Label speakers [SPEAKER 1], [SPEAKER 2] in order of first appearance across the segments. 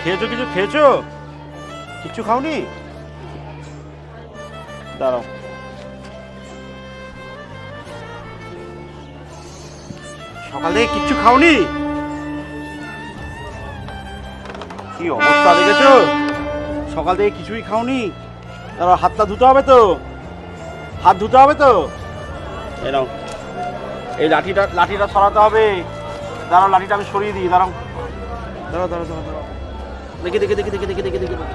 [SPEAKER 1] খেয়েছো? কিছু খেয়েছো? কিচ্ছু খাওনি? দাঁড়াও, সকাল থেকে কিচ্ছু খাওনি? কি অবস্থা দেখেছো? সকাল থেকে কিছুই খাওনি। দাঁড়াও, হাতটা ধুতে হবে তো, হাত ধুতে হবে তো। এই নাও, এই লাঠিটা সরাতে হবে। দাঁড়াও, লাঠিটা আমি সরিয়ে দিই। দাঁড়াও দাঁড়াও দাঁড়াও দাঁড়াও দাঁড়াও, দেখি দেখি দেখি দেখি দেখি দেখি দেখি।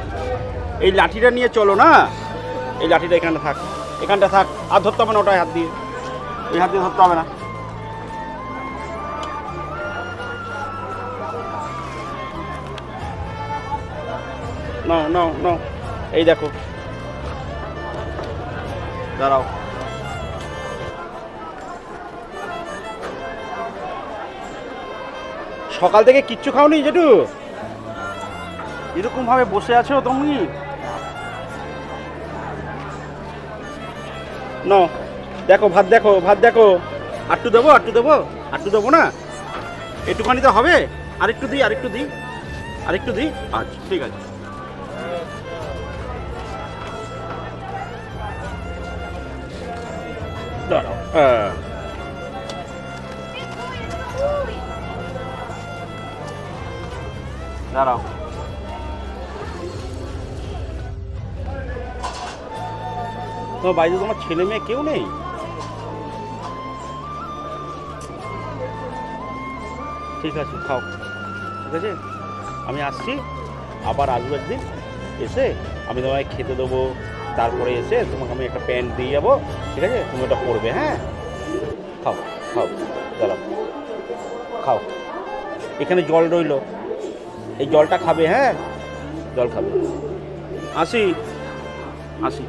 [SPEAKER 1] এই লাঠিটা নিয়ে চলো না। এই লাঠিটা এখানটা থাক, এখানটা থাক। আর ধরতে হবে না ওটাই, হাত দিয়ে, ওই হাত দিয়ে ধরতে হবে না। নাও নাও নাও, এই দেখো। দাঁড়াও, সকাল থেকে কিচ্ছু খাওনি জেঠু? এরকম ভাবে বসে আছো তুমি? নাও, দেখো ভাত, দেখো ভাত, দেখো। আটটু দেবো, আটটু দেবো, আটটু দেবো না? একটুখানি তো হবে। আরেকটু দিই, আরেকটু দিই, আরেকটু দিই। আচ্ছা ঠিক আছে। দাঁড়াও, দাঁড়াও। তোমার বাড়িতে তোমার ছেলে মেয়ে কেউ নেই? ঠিক আছে, খাও। ঠিক আছে, আমি আসছি, আবার আসবো একদিন। এসে আমি তোমায় খেতে দেবো। তারপরে এসে তোমাকে আমি একটা প্যান্ট দিয়ে যাবো। ঠিক আছে, তুমি ওটা পরবে। হ্যাঁ, খাও খাও, দাঁড়াও, খাও। এখানে জল রইলো, এই জলটা খাবে। হ্যাঁ, জল খাবে। আসি, আসি।